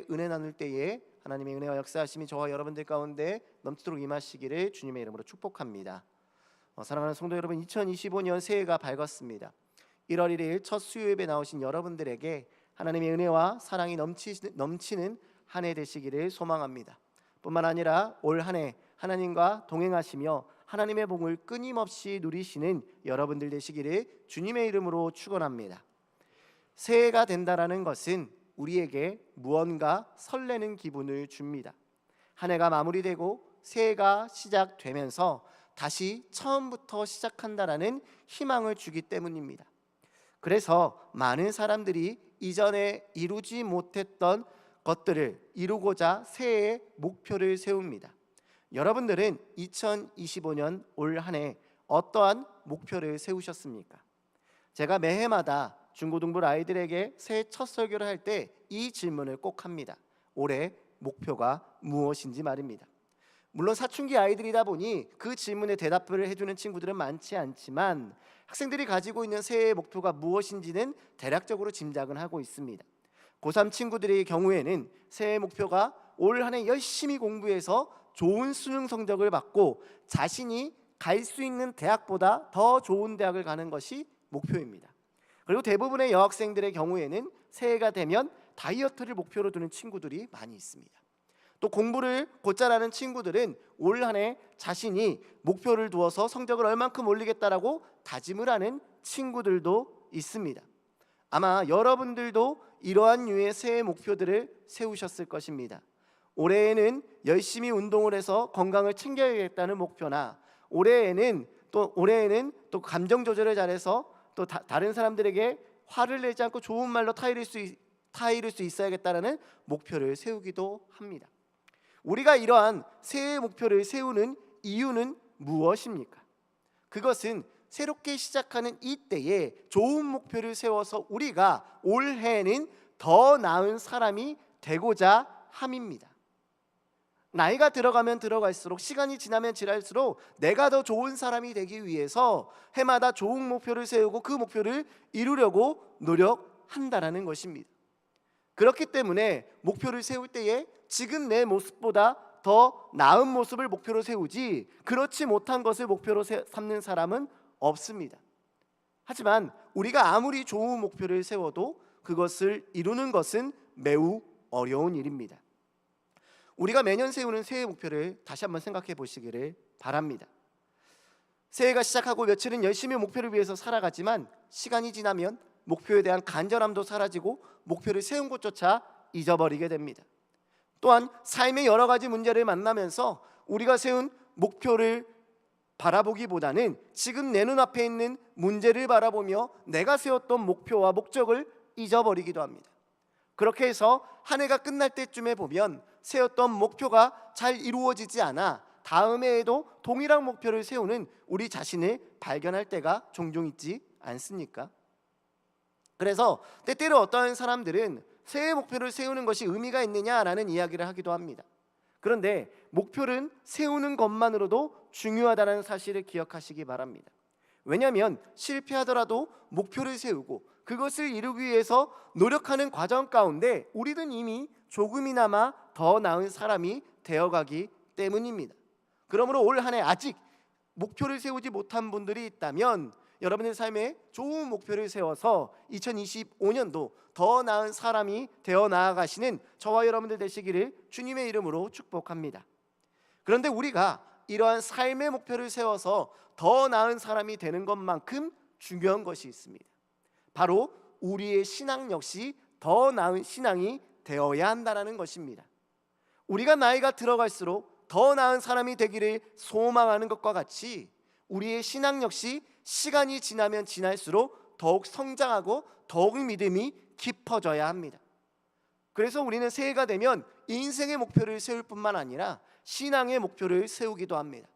함께 은혜 나눌 때에 하나님의 은혜와 역사하심이 저와 여러분들 가운데 넘치도록 임하시기를 주님의 이름으로 축복합니다. 사랑하는 성도 여러분, 2025년 새해가 밝았습니다. 1월 1일 첫 수요 예배 나오신 여러분들에게 하나님의 은혜와 사랑이 넘치는 한 해 되시기를 소망합니다. 뿐만 아니라 올 한 해 하나님과 동행하시며 하나님의 복을 끊임없이 누리시는 여러분들 되시기를 주님의 이름으로 축원합니다. 새해가 된다라는 것은 우리에게 무언가 설레는 기분을 줍니다. 한 해가 마무리되고 새해가 시작되면서 다시 처음부터 시작한다라는 희망을 주기 때문입니다. 그래서 많은 사람들이 이전에 이루지 못했던 것들을 이루고자 새해의 목표를 세웁니다. 여러분들은 2025년 올 한 해 어떠한 목표를 세우셨습니까? 제가 매해마다 중고등부 아이들에게 새해 첫 설교를 할 때 이 질문을 꼭 합니다. 올해 목표가 무엇인지 말입니다. 물론 사춘기 아이들이다 보니 그 질문에 대답을 해주는 친구들은 많지 않지만 학생들이 가지고 있는 새해의 목표가 무엇인지는 대략적으로 짐작은 하고 있습니다. 고3 친구들의 경우에는 새해 목표가 올 한 해 열심히 공부해서 좋은 수능 성적을 받고 자신이 갈 수 있는 대학보다 더 좋은 대학을 가는 것이 목표입니다. 그리고 대부분의 여학생들의 경우에는 새해가 되면 다이어트를 목표로 두는 친구들이 많이 있습니다. 또 공부를 곧잘 하는 친구들은 올 한 해 자신이 목표를 두어서 성적을 얼만큼 올리겠다라고 다짐을 하는 친구들도 있습니다. 아마 여러분들도 이러한 유의 새해 목표들을 세우셨을 것입니다. 올해에는 열심히 운동을 해서 건강을 챙겨야겠다는 목표나 올해에는 또 감정 조절을 잘해서 또 다른 사람들에게 화를 내지 않고 좋은 말로 타이를 수 있어야겠다는 목표를 세우기도 합니다. 우리가 이러한 새해 목표를 세우는 이유는 무엇입니까? 그것은 새롭게 시작하는 이때에 좋은 목표를 세워서 우리가 올해는 더 나은 사람이 되고자 함입니다. 나이가 들어가면 들어갈수록, 시간이 지나면 지날수록 내가 더 좋은 사람이 되기 위해서 해마다 좋은 목표를 세우고 그 목표를 이루려고 노력한다라는 것입니다. 그렇기 때문에 목표를 세울 때에 지금 내 모습보다 더 나은 모습을 목표로 세우지 그렇지 못한 것을 목표로 삼는 사람은 없습니다. 하지만 우리가 아무리 좋은 목표를 세워도 그것을 이루는 것은 매우 어려운 일입니다. 우리가 매년 세우는 새해 목표를 다시 한번 생각해 보시기를 바랍니다. 새해가 시작하고 며칠은 열심히 목표를 위해서 살아가지만 시간이 지나면 목표에 대한 간절함도 사라지고 목표를 세운 것조차 잊어버리게 됩니다. 또한 삶의 여러 가지 문제를 만나면서 우리가 세운 목표를 바라보기보다는 지금 내 눈앞에 있는 문제를 바라보며 내가 세웠던 목표와 목적을 잊어버리기도 합니다. 그렇게 해서 한 해가 끝날 때쯤에 보면 세웠던 목표가 잘 이루어지지 않아 다음 해에도 동일한 목표를 세우는 우리 자신을 발견할 때가 종종 있지 않습니까? 그래서 때때로 어떠한 사람들은 새해 목표를 세우는 것이 의미가 있느냐라는 이야기를 하기도 합니다. 그런데 목표는 세우는 것만으로도 중요하다는 사실을 기억하시기 바랍니다. 왜냐하면 실패하더라도 목표를 세우고 그것을 이루기 위해서 노력하는 과정 가운데 우리는 이미 조금이나마 더 나은 사람이 되어가기 때문입니다. 그러므로 올 한 해 아직 목표를 세우지 못한 분들이 있다면 여러분의 삶에 좋은 목표를 세워서 2025년도 더 나은 사람이 되어 나아가시는 저와 여러분들 되시기를 주님의 이름으로 축복합니다. 그런데 우리가 이러한 삶의 목표를 세워서 더 나은 사람이 되는 것만큼 중요한 것이 있습니다. 바로 우리의 신앙 역시 더 나은 신앙이 되어야 한다는 것입니다. 우리가 나이가 들어갈수록 더 나은 사람이 되기를 소망하는 것과 같이 우리의 신앙 역시 시간이 지나면 지날수록 더욱 성장하고 더욱 믿음이 깊어져야 합니다. 그래서 우리는 새해가 되면 인생의 목표를 세울 뿐만 아니라 신앙의 목표를 세우기도 합니다.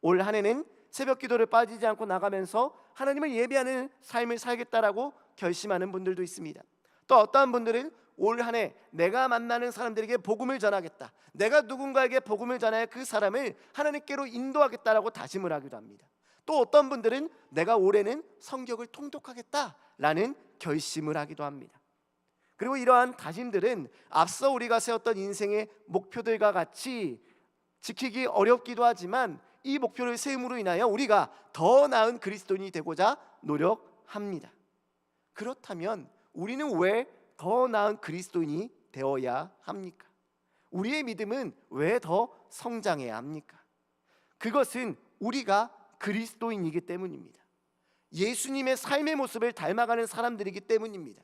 올 한 해는 새벽 기도를 빠지지 않고 나가면서 하나님을 예배하는 삶을 살겠다라고 결심하는 분들도 있습니다. 또 어떠한 분들은 올 한 해 내가 만나는 사람들에게 복음을 전하겠다, 내가 누군가에게 복음을 전하여 그 사람을 하나님께로 인도하겠다라고 다짐을 하기도 합니다. 또 어떤 분들은 내가 올해는 성경을 통독하겠다라는 결심을 하기도 합니다. 그리고 이러한 다짐들은 앞서 우리가 세웠던 인생의 목표들과 같이 지키기 어렵기도 하지만 이 목표를 세움으로 인하여 우리가 더 나은 그리스도인이 되고자 노력합니다. 그렇다면 우리는 왜 더 나은 그리스도인이 되어야 합니까? 우리의 믿음은 왜 더 성장해야 합니까? 그것은 우리가 그리스도인이기 때문입니다. 예수님의 삶의 모습을 닮아가는 사람들이기 때문입니다.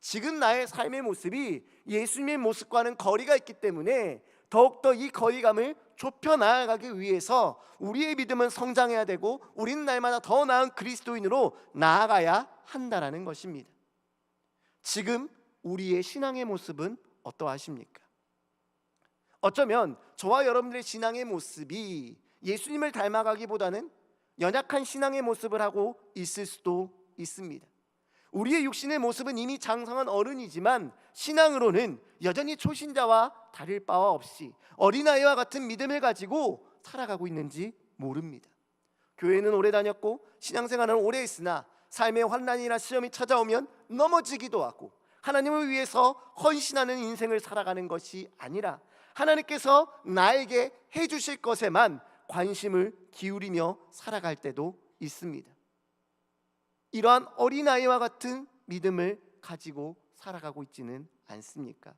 지금 나의 삶의 모습이 예수님의 모습과는 거리가 있기 때문에 더욱더 이 거리감을 좁혀 나아가기 위해서 우리의 믿음은 성장해야 되고 우리는 날마다 더 나은 그리스도인으로 나아가야 한다는 것입니다. 지금 우리의 신앙의 모습은 어떠하십니까? 어쩌면 저와 여러분들의 신앙의 모습이 예수님을 닮아가기보다는 연약한 신앙의 모습을 하고 있을 수도 있습니다. 우리의 육신의 모습은 이미 장성한 어른이지만 신앙으로는 여전히 초신자와 다를 바와 없이 어린아이와 같은 믿음을 가지고 살아가고 있는지 모릅니다. 교회는 오래 다녔고 신앙생활은 오래 했으나 삶의 환난이나 시험이 찾아오면 넘어지기도 하고 하나님을 위해서 헌신하는 인생을 살아가는 것이 아니라 하나님께서 나에게 해주실 것에만 관심을 기울이며 살아갈 때도 있습니다. 이러한 어린아이와 같은 믿음을 가지고 살아가고 있지는 않습니까?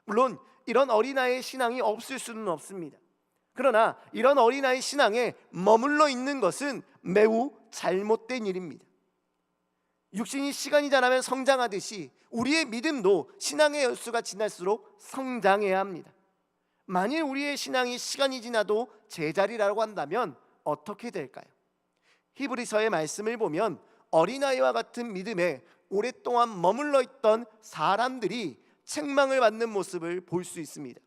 물론 이런 어린아이의 신앙이 없을 수는 없습니다. 그러나 이런 어린아이 신앙에 머물러 있는 것은 매우 잘못된 일입니다. 육신이 시간이 지나면 성장하듯이 우리의 믿음도 신앙의 열수가 지날수록 성장해야 합니다. 만일 우리의 신앙이 시간이 지나도 제자리라고 한다면 어떻게 될까요? 히브리서의 말씀을 보면 어린아이와 같은 믿음에 오랫동안 머물러 있던 사람들이 책망을 받는 모습을 볼 수 있습니다.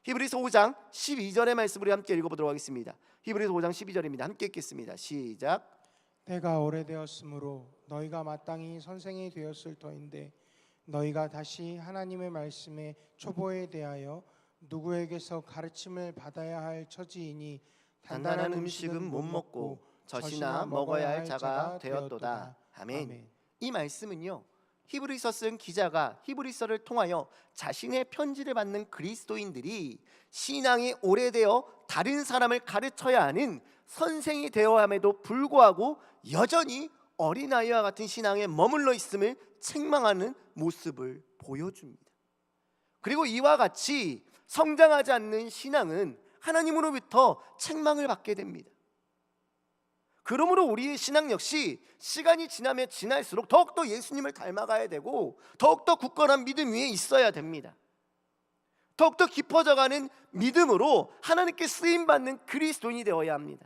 히브리서 5장 12절의 말씀을 함께 읽어보도록 하겠습니다. 히브리서 5장 12절입니다. 함께 읽겠습니다. 시작. 때가 오래되었으므로 너희가 마땅히 선생이 되었을 터인데 너희가 다시 하나님의 말씀의 초보에 대하여 누구에게서 가르침을 받아야 할 처지이니 단단한 음식은 못 먹고 젖이나 먹어야 할 자가 되었도다. 아멘. 이 말씀은요, 히브리서 쓴 기자가 히브리서를 통하여 자신의 편지를 받는 그리스도인들이 신앙이 오래되어 다른 사람을 가르쳐야 하는 선생이 되어야 함에도 불구하고 여전히 어린아이와 같은 신앙에 머물러 있음을 책망하는 모습을 보여줍니다. 그리고 이와 같이 성장하지 않는 신앙은 하나님으로부터 책망을 받게 됩니다. 그러므로 우리의 신앙 역시 시간이 지나면 지날수록 더욱더 예수님을 닮아가야 되고 더욱더 굳건한 믿음 위에 있어야 됩니다. 더욱더 깊어져가는 믿음으로 하나님께 쓰임받는 그리스도인이 되어야 합니다.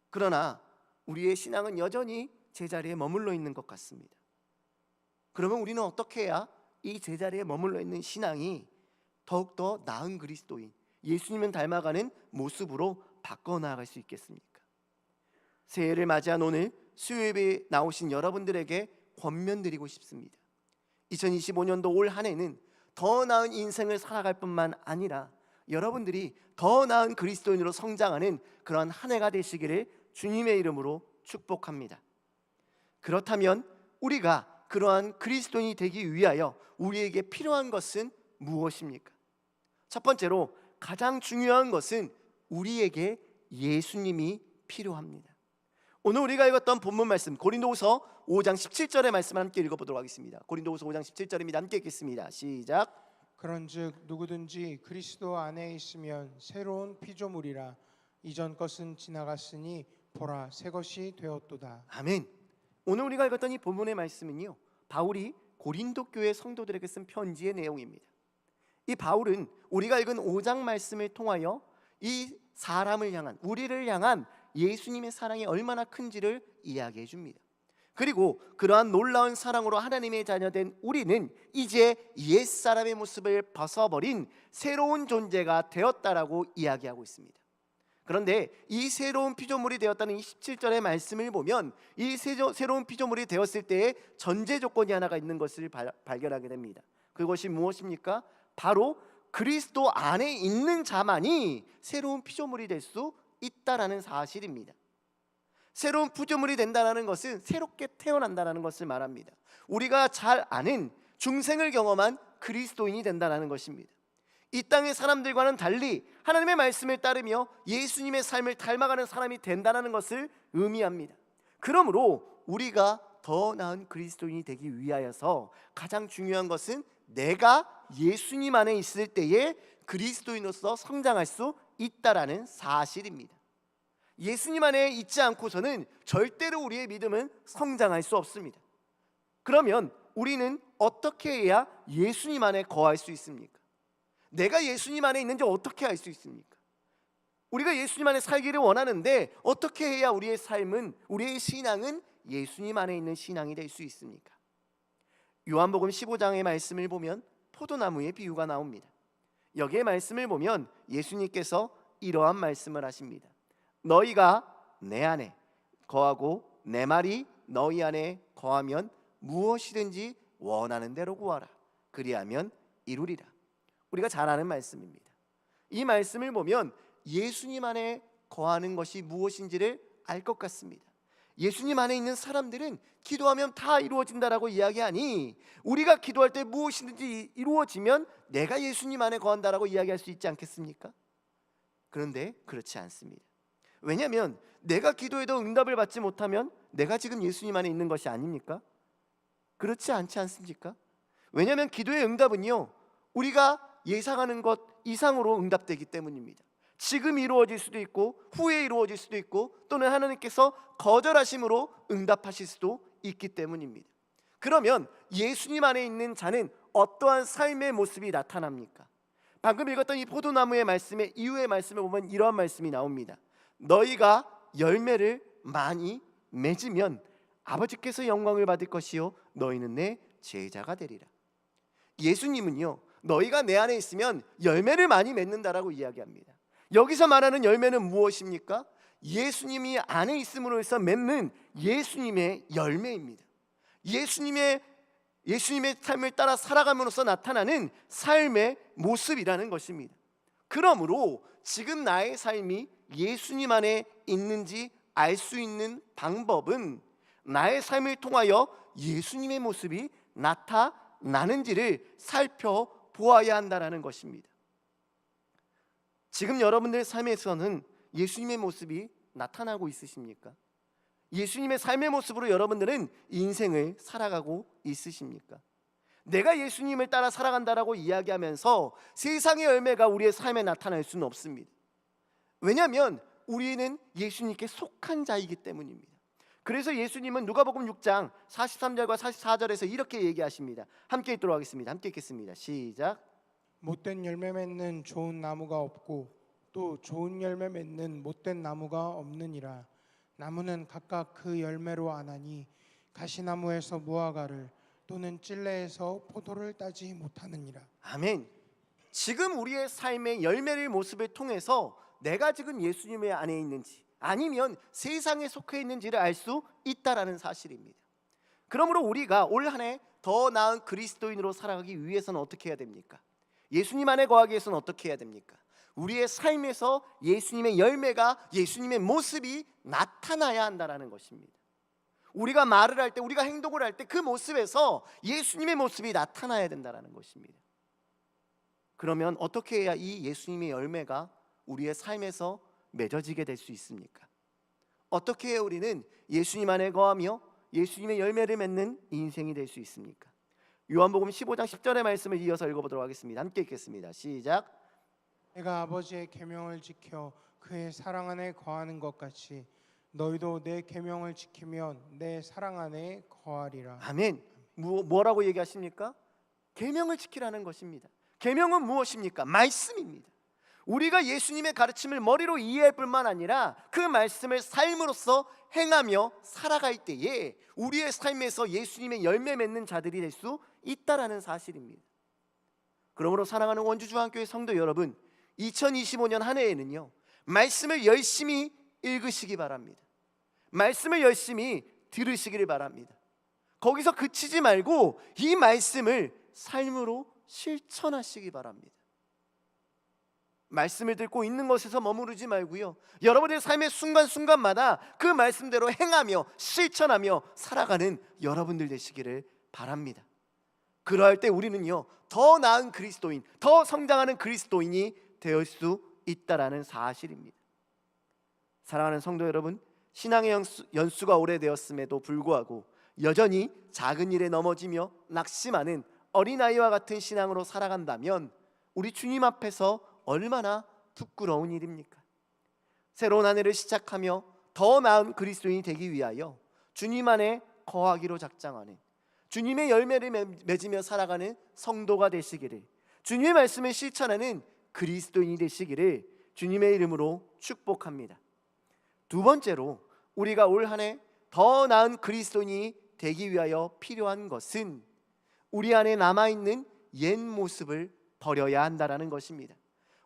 그러나 우리의 신앙은 여전히 제자리에 머물러 있는 것 같습니다. 그러면 우리는 어떻게 해야 이 제자리에 머물러 있는 신앙이 더욱더 나은 그리스도인, 예수님을 닮아가는 모습으로 바꿔나갈 수 있겠습니까? 새해를 맞이한 오늘 수요예배에 나오신 여러분들에게 권면드리고 싶습니다. 2025년도 올 한 해는 더 나은 인생을 살아갈 뿐만 아니라 여러분들이 더 나은 그리스도인으로 성장하는 그런 한 해가 되시기를 주님의 이름으로 축복합니다. 그렇다면 우리가 그러한 그리스도인이 되기 위하여 우리에게 필요한 것은 무엇입니까? 첫 번째로 가장 중요한 것은 우리에게 예수님이 필요합니다. 오늘 우리가 읽었던 본문 말씀 고린도후서 5장 17절의 말씀 함께 읽어보도록 하겠습니다. 고린도후서 5장 17절입니다. 함께 읽겠습니다. 시작. 그런즉 누구든지 그리스도 안에 있으면 새로운 피조물이라 이전 것은 지나갔으니 보라 새 것이 되었도다. 아멘. 오늘 우리가 읽었던 이 본문의 말씀은요, 바울이 고린도 교회 성도들에게 쓴 편지의 내용입니다. 이 바울은 우리가 읽은 5장 말씀을 통하여 이 사람을 향한, 우리를 향한 예수님의 사랑이 얼마나 큰지를 이야기해 줍니다. 그리고 그러한 놀라운 사랑으로 하나님의 자녀된 우리는 이제 옛사람의 모습을 벗어버린 새로운 존재가 되었다라고 이야기하고 있습니다. 그런데 이 새로운 피조물이 되었다는 17절의 말씀을 보면 이 새로운 피조물이 되었을 때의 전제 조건이 하나가 있는 것을 발견하게 됩니다. 그것이 무엇입니까? 바로 그리스도 안에 있는 자만이 새로운 피조물이 될 수 있다라는 사실입니다. 새로운 피조물이 된다는 것은 새롭게 태어난다는 것을 말합니다. 우리가 잘 아는 중생을 경험한 그리스도인이 된다는 것입니다. 이 땅의 사람들과는 달리 하나님의 말씀을 따르며 예수님의 삶을 닮아가는 사람이 된다는 것을 의미합니다. 그러므로 우리가 더 나은 그리스도인이 되기 위하여서 가장 중요한 것은 내가 예수님 안에 있을 때에 그리스도인으로서 성장할 수 있다라는 사실입니다. 예수님 안에 있지 않고서는 절대로 우리의 믿음은 성장할 수 없습니다. 그러면 우리는 어떻게 해야 예수님 안에 거할 수 있습니까? 내가 예수님 안에 있는지 어떻게 알 수 있습니까? 우리가 예수님 안에 살기를 원하는데 어떻게 해야 우리의 삶은, 우리의 신앙은 예수님 안에 있는 신앙이 될 수 있습니까? 요한복음 15장의 말씀을 보면 포도나무의 비유가 나옵니다. 여기에 말씀을 보면 예수님께서 이러한 말씀을 하십니다. 너희가 내 안에 거하고 내 말이 너희 안에 거하면 무엇이든지 원하는 대로 구하라. 그리하면 이루리라. 우리가 잘 아는 말씀입니다. 이 말씀을 보면 예수님 안에 거하는 것이 무엇인지를 알 것 같습니다. 예수님 안에 있는 사람들은 기도하면 다 이루어진다라고 이야기하니 우리가 기도할 때 무엇이든지 이루어지면 내가 예수님 안에 거한다라고 이야기할 수 있지 않겠습니까? 그런데 그렇지 않습니다. 왜냐하면 내가 기도해도 응답을 받지 못하면 내가 지금 예수님 안에 있는 것이 아닙니까? 그렇지 않지 않습니까? 왜냐하면 기도의 응답은요, 우리가 예상하는 것 이상으로 응답되기 때문입니다. 지금 이루어질 수도 있고 후에 이루어질 수도 있고 또는 하나님께서 거절하심으로 응답하실 수도 있기 때문입니다. 그러면 예수님 안에 있는 자는 어떠한 삶의 모습이 나타납니까? 방금 읽었던 이 포도나무의 말씀의 이후의 말씀을 보면 이러한 말씀이 나옵니다. 너희가 열매를 많이 맺으면 아버지께서 영광을 받을 것이요 너희는 내 제자가 되리라. 예수님은요, 너희가 내 안에 있으면 열매를 많이 맺는다라고 이야기합니다. 여기서 말하는 열매는 무엇입니까? 예수님이 안에 있음으로 해서 맺는 예수님의 열매입니다. 예수님의 삶을 따라 살아감으로써 나타나는 삶의 모습이라는 것입니다. 그러므로 지금 나의 삶이 예수님 안에 있는지 알 수 있는 방법은 나의 삶을 통하여 예수님의 모습이 나타나는지를 살펴보아야 한다는 것입니다. 지금 여러분들의 삶에서는 예수님의 모습이 나타나고 있으십니까? 예수님의 삶의 모습으로 여러분들은 인생을 살아가고 있으십니까? 내가 예수님을 따라 살아간다라고 이야기하면서 세상의 열매가 우리의 삶에 나타날 수는 없습니다. 왜냐하면 우리는 예수님께 속한 자이기 때문입니다. 그래서 예수님은 누가복음 6장 43절과 44절에서 이렇게 얘기하십니다. 함께 읽도록 하겠습니다. 함께 읽겠습니다. 시작. 못된 열매 맺는 좋은 나무가 없고 또 좋은 열매 맺는 못된 나무가 없느니라. 나무는 각각 그 열매로 아나니 가시나무에서 무화과를 또는 찔레에서 포도를 따지 못하느니라. 아멘. 지금 우리의 삶의 열매의 모습을 통해서 내가 지금 예수님의 안에 있는지 아니면 세상에 속해 있는지를 알 수 있다라는 사실입니다. 그러므로 우리가 올 한 해 더 나은 그리스도인으로 살아가기 위해서는 어떻게 해야 됩니까? 예수님 안에 거하기 위해서는 어떻게 해야 됩니까? 우리의 삶에서 예수님의 열매가, 예수님의 모습이 나타나야 한다라는 것입니다. 우리가 말을 할 때, 우리가 행동을 할 때 그 모습에서 예수님의 모습이 나타나야 된다라는 것입니다. 그러면 어떻게 해야 이 예수님의 열매가 우리의 삶에서 맺어지게 될 수 있습니까? 어떻게 해야 우리는 예수님 안에 거하며 예수님의 열매를 맺는 인생이 될 수 있습니까? 요한복음 15장 10절의 말씀을 이어서 읽어보도록 하겠습니다. 함께 읽겠습니다. 시작. 내가 아버지의 계명을 지켜 그의 사랑 안에 거하는 것 같이 너희도 내 계명을 지키면 내 사랑 안에 거하리라. 아멘. 뭐라고 얘기하십니까? 계명을 지키라는 것입니다. 계명은 무엇입니까? 말씀입니다. 우리가 예수님의 가르침을 머리로 이해할 뿐만 아니라 그 말씀을 삶으로써 행하며 살아갈 때에 우리의 삶에서 예수님의 열매 맺는 자들이 될 수 있다라는 사실입니다. 그러므로 사랑하는 원주중앙교회 성도 여러분, 2025년 한 해에는요, 말씀을 열심히 읽으시기 바랍니다. 말씀을 열심히 들으시기를 바랍니다. 거기서 그치지 말고 이 말씀을 삶으로 실천하시기 바랍니다. 말씀을 듣고 있는 것에서 머무르지 말고요, 여러분의 삶의 순간순간마다 그 말씀대로 행하며 실천하며 살아가는 여러분들 되시기를 바랍니다. 그러할 때 우리는요 더 나은 그리스도인, 더 성장하는 그리스도인이 될 수 있다라는 사실입니다. 사랑하는 성도 여러분, 신앙의 연수가 오래되었음에도 불구하고 여전히 작은 일에 넘어지며 낙심하는 어린아이와 같은 신앙으로 살아간다면 우리 주님 앞에서 얼마나 부끄러운 일입니까? 새로운 한 해를 시작하며 더 나은 그리스도인이 되기 위하여 주님 안에 거하기로 작정하는, 주님의 열매를 맺으며 살아가는 성도가 되시기를, 주님의 말씀을 실천하는 그리스도인이 되시기를 주님의 이름으로 축복합니다. 두 번째로 우리가 올 한 해 더 나은 그리스도인이 되기 위하여 필요한 것은 우리 안에 남아있는 옛 모습을 버려야 한다는 것입니다.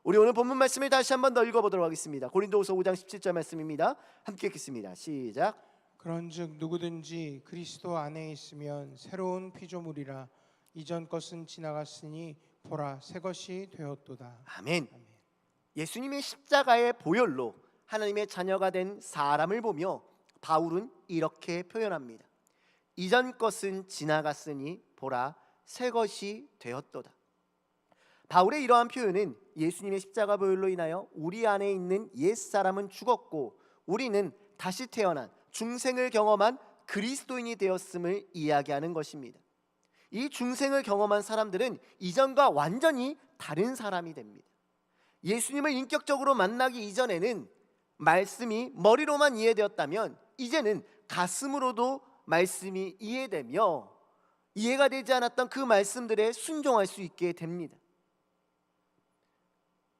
우리 오늘 본문 말씀을 다시 한번 더 읽어보도록 하겠습니다. 고린도후서 5장 17절 말씀입니다. 함께 읽겠습니다. 시작. 그런즉 누구든지 그리스도 안에 있으면 새로운 피조물이라. 이전 것은 지나갔으니 보라 새 것이 되었도다. 아멘. 예수님의 십자가의 보혈로 하나님의 자녀가 된 사람을 보며 바울은 이렇게 표현합니다. 이전 것은 지나갔으니 보라 새 것이 되었도다. 바울의 이러한 표현은 예수님의 십자가 보혈로 인하여 우리 안에 있는 옛사람은 죽었고 우리는 다시 태어난 중생을 경험한 그리스도인이 되었음을 이야기하는 것입니다. 이 중생을 경험한 사람들은 이전과 완전히 다른 사람이 됩니다. 예수님을 인격적으로 만나기 이전에는 말씀이 머리로만 이해되었다면 이제는 가슴으로도 말씀이 이해되며 이해가 되지 않았던 그 말씀들에 순종할 수 있게 됩니다.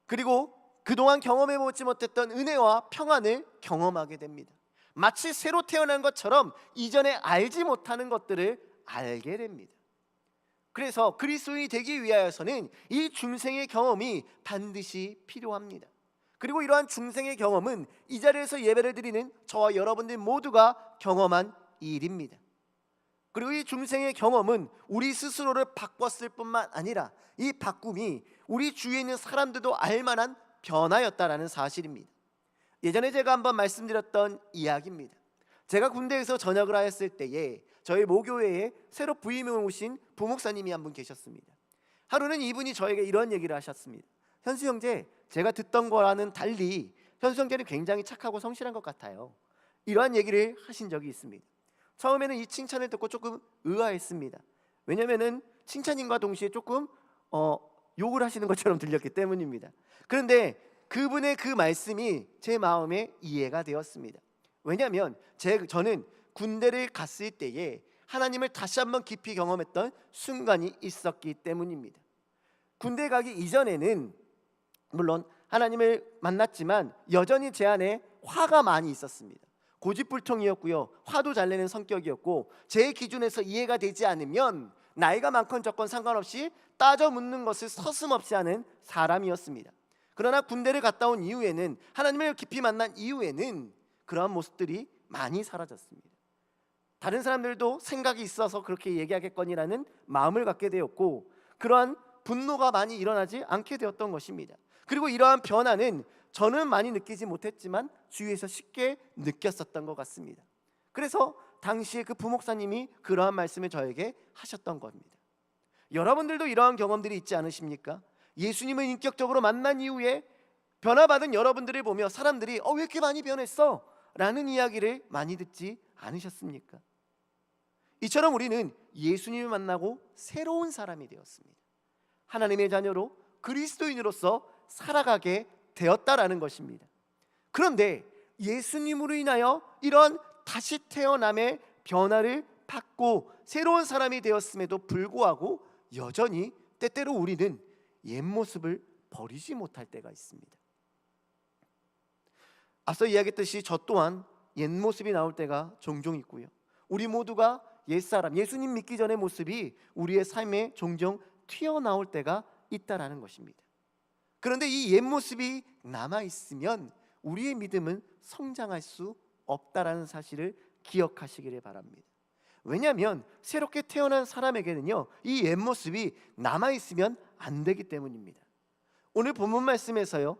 그리고 그동안 경험해보지 못했던 은혜와 평안을 경험하게 됩니다. 마치 새로 태어난 것처럼 이전에 알지 못하는 것들을 알게 됩니다. 그래서 그리스도인이 되기 위하여서는 이 중생의 경험이 반드시 필요합니다. 그리고 이러한 중생의 경험은 이 자리에서 예배를 드리는 저와 여러분들 모두가 경험한 일입니다. 그리고 이 중생의 경험은 우리 스스로를 바꿨을 뿐만 아니라 이 바꿈이 우리 주위에 있는 사람들도 알만한 변화였다라는 사실입니다. 예전에 제가 한번 말씀드렸던 이야기입니다. 제가 군대에서 전역을 하였을 때에 저희 모교회에 새로 부임해 오신 부목사님이 한 분 계셨습니다. 하루는 이분이 저에게 이런 얘기를 하셨습니다. 현수 형제, 제가 듣던 거와는 달리 현수 형제는 굉장히 착하고 성실한 것 같아요. 이러한 얘기를 하신 적이 있습니다. 처음에는 이 칭찬을 듣고 조금 의아했습니다. 왜냐하면 칭찬인과 동시에 조금 욕을 하시는 것처럼 들렸기 때문입니다. 그런데 그분의 그 말씀이 제 마음에 이해가 되었습니다. 왜냐하면 저는 군대를 갔을 때에 하나님을 다시 한번 깊이 경험했던 순간이 있었기 때문입니다. 군대 가기 이전에는 물론 하나님을 만났지만 여전히 제 안에 화가 많이 있었습니다. 고집불통이었고요, 화도 잘 내는 성격이었고 제 기준에서 이해가 되지 않으면 나이가 많건 적건 상관없이 따져 묻는 것을 서슴없이 하는 사람이었습니다. 그러나 군대를 갔다 온 이후에는, 하나님을 깊이 만난 이후에는 그러한 모습들이 많이 사라졌습니다. 다른 사람들도 생각이 있어서 그렇게 얘기하겠거니라는 마음을 갖게 되었고 그러한 분노가 많이 일어나지 않게 되었던 것입니다. 그리고 이러한 변화는 저는 많이 느끼지 못했지만 주위에서 쉽게 느꼈었던 것 같습니다. 그래서 당시에 그 부목사님이 그러한 말씀을 저에게 하셨던 겁니다. 여러분들도 이러한 경험들이 있지 않으십니까? 예수님을 인격적으로 만난 이후에 변화받은 여러분들을 보며 사람들이 왜 이렇게 많이 변했어? 라는 이야기를 많이 듣지 않으셨습니까? 이처럼 우리는 예수님을 만나고 새로운 사람이 되었습니다. 하나님의 자녀로 그리스도인으로서 살아가게 되었다라는 것입니다. 그런데 예수님으로 인하여 이런 다시 태어남의 변화를 받고 새로운 사람이 되었음에도 불구하고 여전히 때때로 우리는 옛 모습을 버리지 못할 때가 있습니다. 앞서 이야기했듯이 저 또한 옛 모습이 나올 때가 종종 있고요. 우리 모두가 옛사람, 예수님 믿기 전의 모습이 우리의 삶에 종종 튀어나올 때가 있다라는 것입니다. 그런데 이 옛 모습이 남아있으면 우리의 믿음은 성장할 수 없다라는 사실을 기억하시기를 바랍니다. 왜냐하면 새롭게 태어난 사람에게는요, 이 옛 모습이 남아있으면 안 되기 때문입니다. 오늘 본문 말씀에서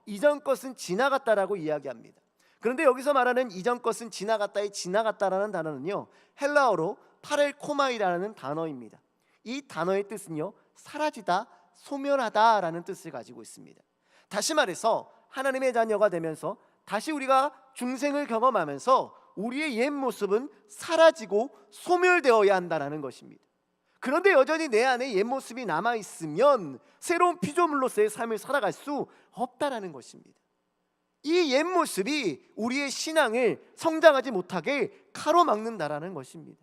이전 것은 지나갔다라고 이야기합니다. 그런데 여기서 말하는 이전 것은 지나갔다의 지나갔다라는 단어는요, 헬라어로 파렐코마이라는 단어입니다. 이 단어의 뜻은요, 사라지다, 소멸하다라는 뜻을 가지고 있습니다. 다시 말해서 하나님의 자녀가 되면서 다시 우리가 중생을 경험하면서 우리의 옛 모습은 사라지고 소멸되어야 한다는 것입니다. 그런데 여전히 내 안에 옛 모습이 남아있으면 새로운 피조물로서의 삶을 살아갈 수 없다는 것입니다. 이 옛 모습이 우리의 신앙을 성장하지 못하게 가로막는다라는 것입니다.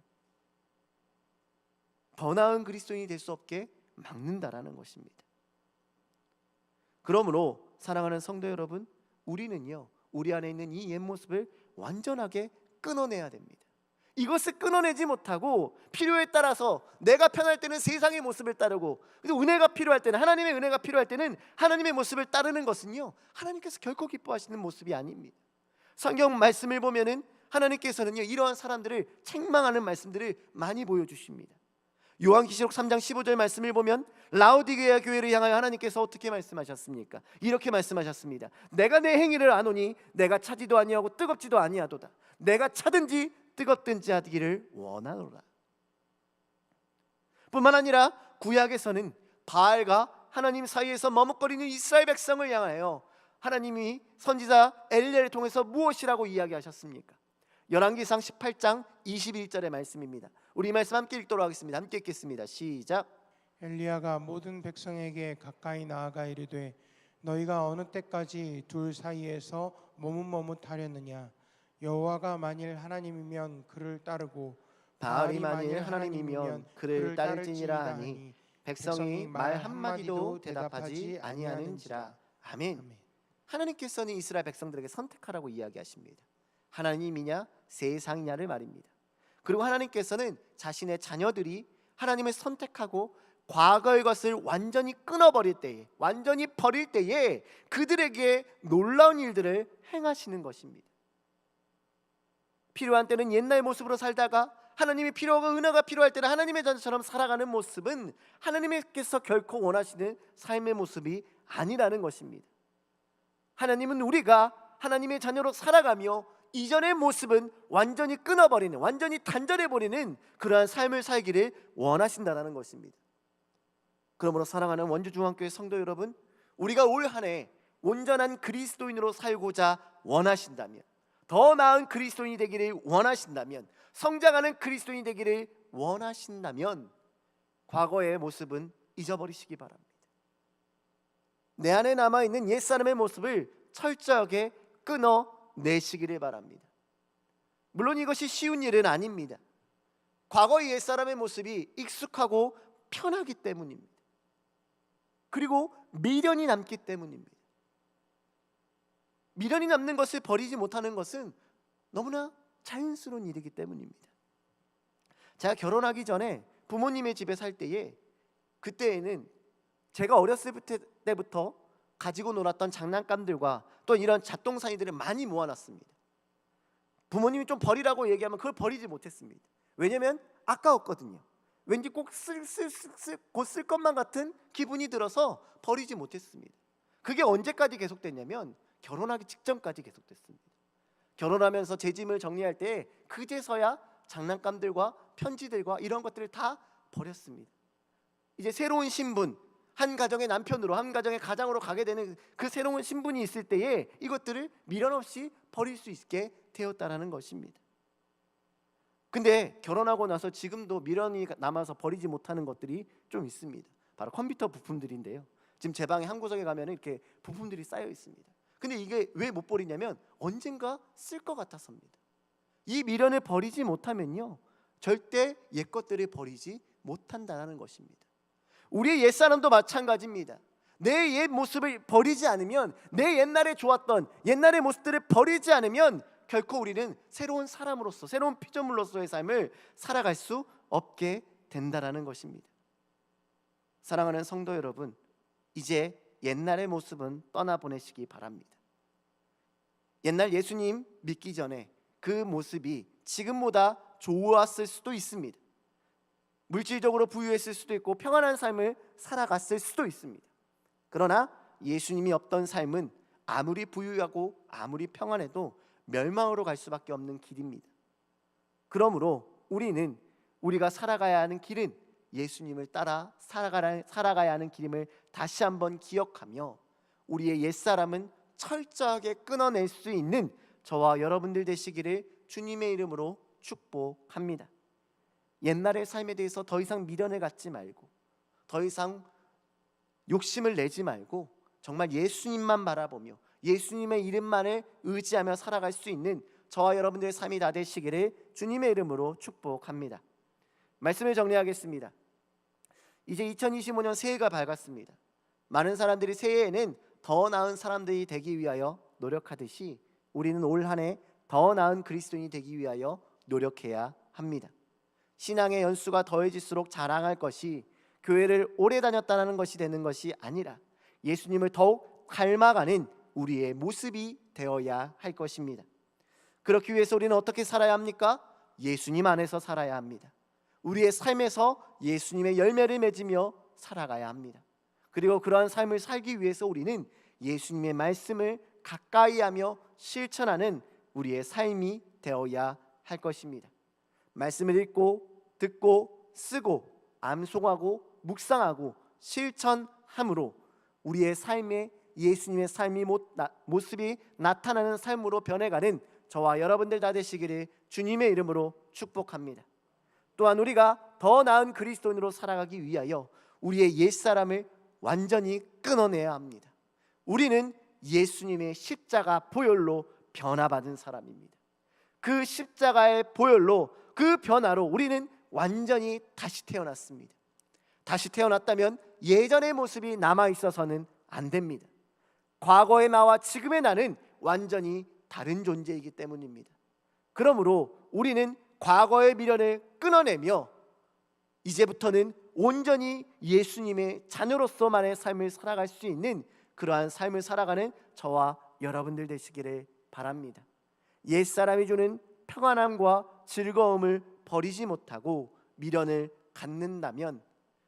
더 나은 그리스도인이 될 수 없게 막는다라는 것입니다. 그러므로 사랑하는 성도 여러분, 우리는요, 우리 안에 있는 이 옛 모습을 완전하게 끊어내야 됩니다. 이것을 끊어내지 못하고 필요에 따라서 내가 편할 때는 세상의 모습을 따르고, 은혜가 필요할 때는, 하나님의 은혜가 필요할 때는 하나님의 모습을 따르는 것은요, 하나님께서 결코 기뻐하시는 모습이 아닙니다. 성경 말씀을 보면은 하나님께서는요, 이러한 사람들을 책망하는 말씀들을 많이 보여주십니다. 요한계시록 3장 15절 말씀을 보면 라오디게아 교회를 향하여 하나님께서 어떻게 말씀하셨습니까? 이렇게 말씀하셨습니다. 내가 내 행위를 아노니 내가 차지도 아니하고 뜨겁지도 아니하도다. 내가 차든지 뜨겁든지 하기를 원하노라. 뿐만 아니라 구약에서는 바알과 하나님 사이에서 머뭇거리는 이스라엘 백성을 향하여 하나님이 선지자 엘리야를 통해서 무엇이라고 이야기하셨습니까? 열왕기상 18장 21절의 말씀입니다. 우리 말씀 함께 읽도록 하겠습니다. 함께 읽겠습니다. 시작. 엘리야가 모든 백성에게 가까이 나아가 이르되 너희가 어느 때까지 둘 사이에서 머뭇머뭇하려느냐? 여호와가 만일 하나님이면 그를 따르고 바알이 만일 하나님이면 그를 따를지니라 하니 백성이 말 한마디도 대답하지 아니하는지라. 아멘. 하나님께서는 이스라엘 백성들에게 선택하라고 이야기하십니다. 하나님이냐 세상이냐를 말입니다. 그리고 하나님께서는 자신의 자녀들이 하나님을 선택하고 과거의 것을 완전히 끊어버릴 때에, 완전히 버릴 때에 그들에게 놀라운 일들을 행하시는 것입니다. 필요한 때는 옛날 모습으로 살다가 하나님이 필요하고 은혜가 필요할 때는 하나님의 자녀처럼 살아가는 모습은 하나님께서 결코 원하시는 삶의 모습이 아니라는 것입니다. 하나님은 우리가 하나님의 자녀로 살아가며 이전의 모습은 완전히 끊어버리는, 완전히 단절해버리는 그러한 삶을 살기를 원하신다는 것입니다. 그러므로 사랑하는 원주중앙교회 성도 여러분, 우리가 올 한 해 온전한 그리스도인으로 살고자 원하신다면, 더 나은 그리스도인이 되기를 원하신다면, 성장하는 그리스도인이 되기를 원하신다면 과거의 모습은 잊어버리시기 바랍니다. 내 안에 남아있는 옛사람의 모습을 철저하게 끊어내시기를 바랍니다. 물론 이것이 쉬운 일은 아닙니다. 과거의 옛사람의 모습이 익숙하고 편하기 때문입니다. 그리고 미련이 남기 때문입니다. 미련이 남는 것을 버리지 못하는 것은 너무나 자연스러운 일이기 때문입니다. 제가 결혼하기 전에 부모님의 집에 살 때에, 그때에는 제가 어렸을 때부터 가지고 놀았던 장난감들과 또 이런 잡동사니들을 많이 모아놨습니다. 부모님이 좀 버리라고 얘기하면 그걸 버리지 못했습니다. 왜냐하면 아까웠거든요. 왠지 꼭 곧 쓸 것만 같은 기분이 들어서 버리지 못했습니다. 그게 언제까지 계속됐냐면 결혼하기 직전까지 계속됐습니다. 결혼하면서 제 짐을 정리할 때 그제서야 장난감들과 편지들과 이런 것들을 다 버렸습니다. 이제 새로운 신분, 한 가정의 남편으로, 한 가정의 가장으로 가게 되는 그 새로운 신분이 있을 때에 이것들을 미련 없이 버릴 수 있게 되었다는 것입니다. 근데 결혼하고 나서 지금도 미련이 남아서 버리지 못하는 것들이 좀 있습니다. 바로 컴퓨터 부품들인데요. 지금 제 방에 한 구석에 가면 이렇게 부품들이 쌓여 있습니다. 근데 이게 왜 못 버리냐면 언젠가 쓸 것 같아서입니다. 이 미련을 버리지 못하면요, 절대 옛 것들을 버리지 못한다는 것입니다. 우리의 옛사람도 마찬가지입니다. 내 옛 모습을 버리지 않으면, 내 옛날에 좋았던 옛날의 모습들을 버리지 않으면 결코 우리는 새로운 사람으로서, 새로운 피조물로서의 삶을 살아갈 수 없게 된다는 것입니다. 사랑하는 성도 여러분, 이제 옛날의 모습은 떠나보내시기 바랍니다. 옛날 예수님 믿기 전에 그 모습이 지금보다 좋았을 수도 있습니다. 물질적으로 부유했을 수도 있고 평안한 삶을 살아갔을 수도 있습니다. 그러나 예수님이 없던 삶은 아무리 부유하고 아무리 평안해도 멸망으로 갈 수밖에 없는 길입니다. 그러므로 우리는 우리가 살아가야 하는 길은 예수님을 따라 살아가야 하는 길임을 다시 한번 기억하며 우리의 옛사람은 철저하게 끊어낼 수 있는 저와 여러분들 되시기를 주님의 이름으로 축복합니다. 옛날의 삶에 대해서 더 이상 미련을 갖지 말고 더 이상 욕심을 내지 말고 정말 예수님만 바라보며 예수님의 이름만을 의지하며 살아갈 수 있는 저와 여러분들의 삶이 다 되시기를 주님의 이름으로 축복합니다. 말씀을 정리하겠습니다. 이제 2025년 새해가 밝았습니다. 많은 사람들이 새해에는 더 나은 사람들이 되기 위하여 노력하듯이 우리는 올 한 해 더 나은 그리스도인이 되기 위하여 노력해야 합니다. 신앙의 연수가 더해질수록 자랑할 것이 교회를 오래 다녔다는 것이 되는 것이 아니라 예수님을 더욱 닮아가는 우리의 모습이 되어야 할 것입니다. 그렇기 위해서 우리는 어떻게 살아야 합니까? 예수님 안에서 살아야 합니다. 우리의 삶에서 예수님의 열매를 맺으며 살아가야 합니다. 그리고 그러한 삶을 살기 위해서 우리는 예수님의 말씀을 가까이 하며 실천하는 우리의 삶이 되어야 할 것입니다. 말씀을 읽고 듣고 쓰고 암송하고 묵상하고 실천함으로 우리의 삶에 예수님의 삶이 모습이 나타나는 삶으로 변해가는 저와 여러분들 다 되시기를 주님의 이름으로 축복합니다. 또한 우리가 더 나은 그리스도인으로 살아가기 위하여 우리의 옛사람을 완전히 끊어내야 합니다. 우리는 예수님의 십자가 보혈로 변화받은 사람입니다. 그 십자가의 보혈로 그 변화로 우리는 완전히 다시 태어났습니다. 다시 태어났다면 예전의 모습이 남아있어서는 안 됩니다. 과거의 나와 지금의 나는 완전히 다른 존재이기 때문입니다. 그러므로 우리는 과거의 미련을 끊어내며 이제부터는 온전히 예수님의 자녀로서만의 삶을 살아갈 수 있는 그러한 삶을 살아가는 저와 여러분들 되시기를 바랍니다. 옛사람이 주는 평안함과 즐거움을 버리지 못하고 미련을 갖는다면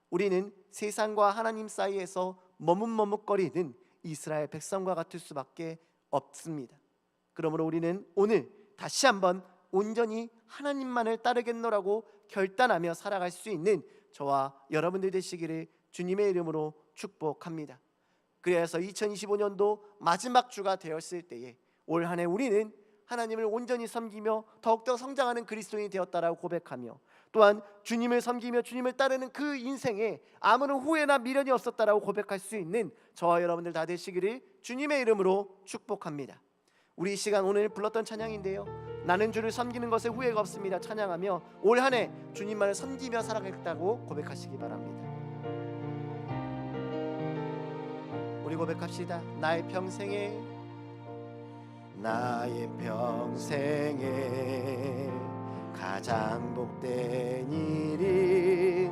우리는 세상과 하나님 사이에서 머뭇머뭇거리는 이스라엘 백성과 같을 수밖에 없습니다. 그러므로 우리는 오늘 다시 한번 온전히 하나님만을 따르겠노라고 결단하며 살아갈 수 있는 저와 여러분들 되시기를 주님의 이름으로 축복합니다. 그래서 2025년도 마지막 주가 되었을 때에 올 한 해 우리는 하나님을 온전히 섬기며 더욱더 성장하는 그리스도인이 되었다라고 고백하며 또한 주님을 섬기며 주님을 따르는 그 인생에 아무런 후회나 미련이 없었다라고 고백할 수 있는 저와 여러분들 다 되시기를 주님의 이름으로 축복합니다. 우리 이 시간 오늘 불렀던 찬양인데요, 나는 주를 섬기는 것에 후회가 없습니다 찬양하며 올 한 해 주님만을 섬기며 살아가겠다고 고백하시기 바랍니다. 우리 고백합시다. 나의 평생에 가장 복된 일인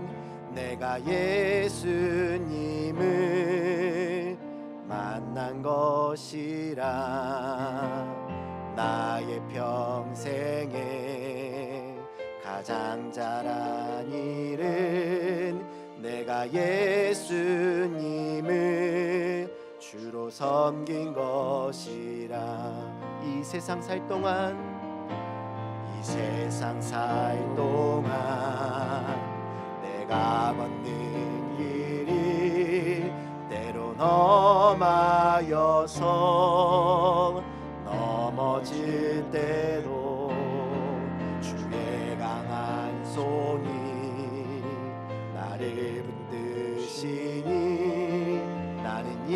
내가 예수님을 만난 것이라. 나의 평생에 가장 잘한 일은 내가 예수님을 주로 섬긴 것이라. 이 세상 살 동안 내가 걷는 길이 때론 험하여서 넘어질 때도 주의 강한 손이 나를 붙드시니 나는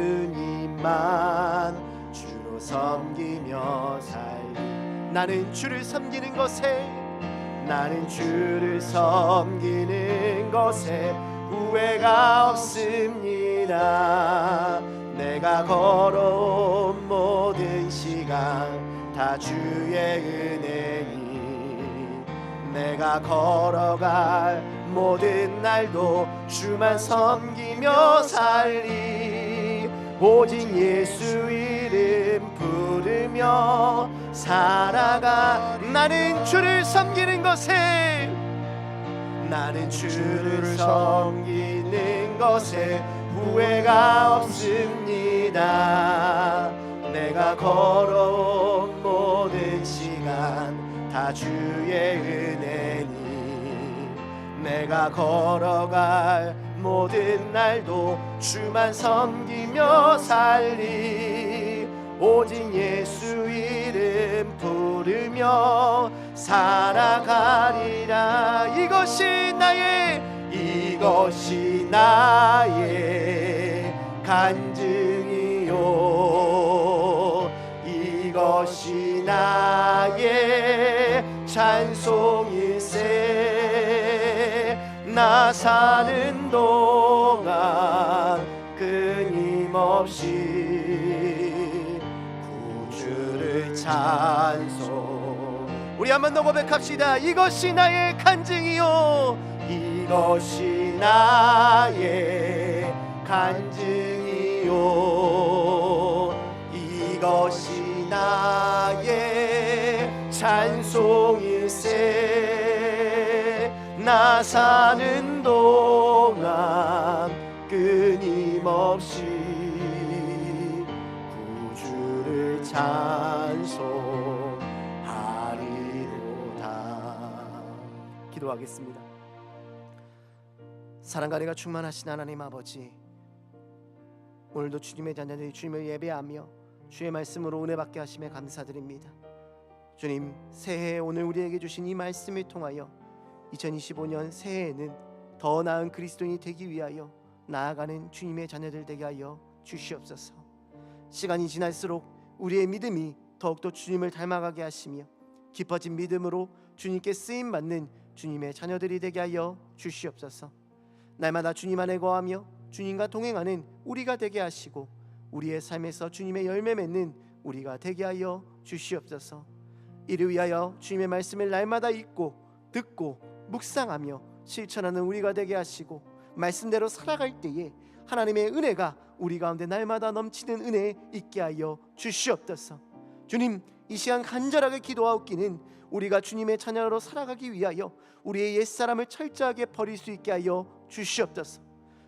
예수님만 주로 섬기며 살리. 나는 주를 섬기는 것에 후회가 없습니다. 내가 걸어온 모든 시간 다 주의 은혜니 내가 걸어갈 모든 날도 주만 섬기며 살리. 오직 예수 이름 부르며 살아가. 나는 주를 섬기는 것에 후회가 없습니다. 내가 걸어온 모든 시간 다 주의 은혜니 내가 걸어갈 모든 날도 주만 섬기며 살리. 오직 예수 이름 부르며 살아가리라. 이것이 나의 간증이요, 이것이 나의 찬송일세. 나 사는 동안 끊임없이 구주를 찬송. 우리 한 번 더 고백합시다. 이것이 나의 간증이요, 이것이 나의 간증이요, 이것이 나의 찬송일세. 나 사는 동안 끊임없이 구주를 찬송하리로다. 기도하겠습니다. 사랑과 은혜가 충만하신 하나님 아버지, 오늘도 주님의 자녀들이 주님을 예배하며 주의 말씀으로 은혜 받게 하심에 감사드립니다. 주님, 새해 오늘 우리에게 주신 이 말씀을 통하여 2025년 새해에는 더 나은 그리스도인이 되기 위하여 나아가는 주님의 자녀들 되게 하여 주시옵소서. 시간이 지날수록 우리의 믿음이 더욱더 주님을 닮아가게 하시며 깊어진 믿음으로 주님께 쓰임받는 주님의 자녀들이 되게 하여 주시옵소서. 날마다 주님 안에 거하며 주님과 동행하는 우리가 되게 하시고 우리의 삶에서 주님의 열매 맺는 우리가 되게 하여 주시옵소서. 이를 위하여 주님의 말씀을 날마다 읽고 듣고 묵상하며 실천하는 우리가 되게 하시고 말씀대로 살아갈 때에 하나님의 은혜가 우리 가운데 날마다 넘치는 은혜 있게 하여 주시옵소서. 주님, 이 시간 간절하게 기도하옵기는 우리가 주님의 자녀로 살아가기 위하여 우리의 옛사람을 철저하게 버릴 수 있게 하여 주시옵소서.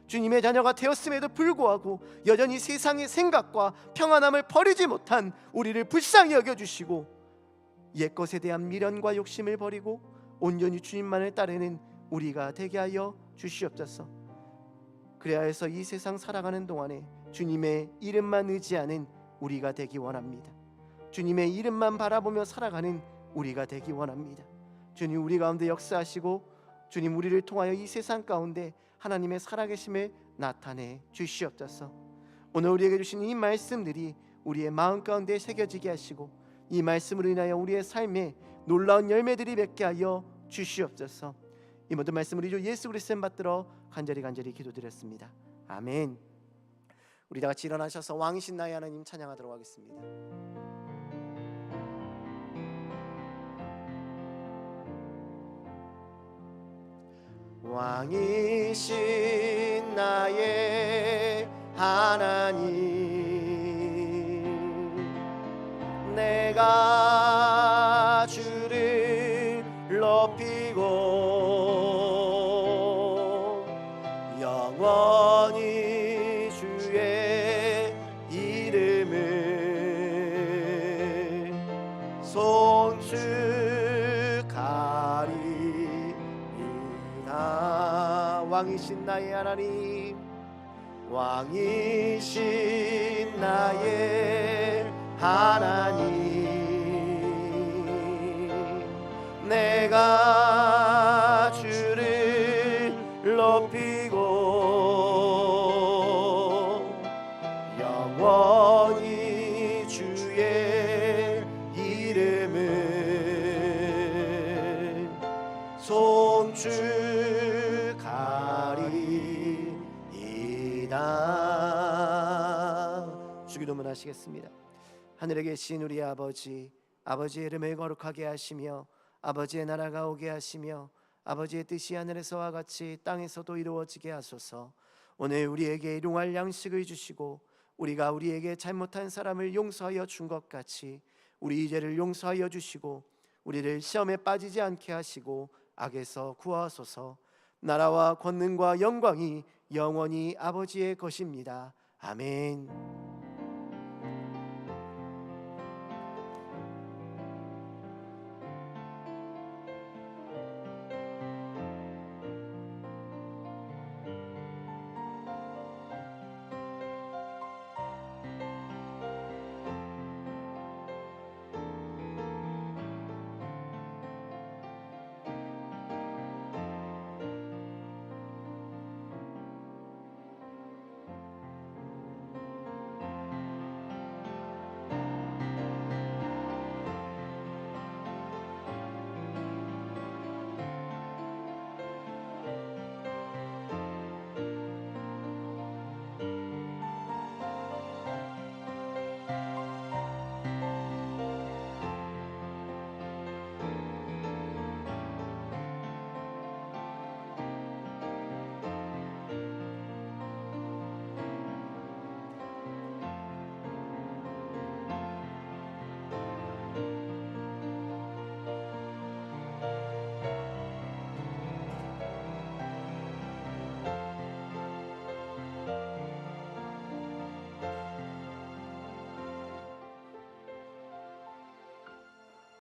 주님의 자녀가 되었음에도 불구하고 여전히 세상의 생각과 평안함을 버리지 못한 우리를 불쌍히 여겨주시고 옛것에 대한 미련과 욕심을 버리고 온전히 주님만을 따르는 우리가 되게 하여 주시옵소서. 그래야 해서 이 세상 살아가는 동안에 주님의 이름만 의지하는 우리가 되기 원합니다. 주님의 이름만 바라보며 살아가는 우리가 되기 원합니다. 주님, 우리 가운데 역사하시고 주님, 우리를 통하여 이 세상 가운데 하나님의 살아계심을 나타내 주시옵소서. 오늘 우리에게 주신 이 말씀들이 우리의 마음 가운데 새겨지게 하시고 이 말씀으로 인하여 우리의 삶에 놀라운 열매들이 맺게 하여 주시옵소서. 이 모든 말씀을 우리 주 예수 그리스도를 받들어 간절히 기도드렸습니다. 아멘. 우리 다 같이 일어나셔서 왕이신 나의 하나님 찬양하도록 하겠습니다. 왕이신 나의 하나님, 내가 주를 높이고 영원히 주의 이름을 송축하리이다. 왕이신 나의 하나님, 왕이신 나의 하나님, 내가 주를 높이고 영원히 주의 이름을 송축하리이다. 주기도문 하시겠습니다. 하늘에 계신 우리 아버지, 아버지의 이름을 거룩하게 하시며 아버지의 나라가 오게 하시며 아버지의 뜻이 하늘에서와 같이 땅에서도 이루어지게 하소서. 오늘 우리에게 일용할 양식을 주시고 우리가 우리에게 잘못한 사람을 용서하여 준 것 같이 우리 죄를 용서하여 주시고 우리를 시험에 빠지지 않게 하시고 악에서 구하소서. 나라와 권능과 영광이 영원히 아버지의 것입니다. 아멘.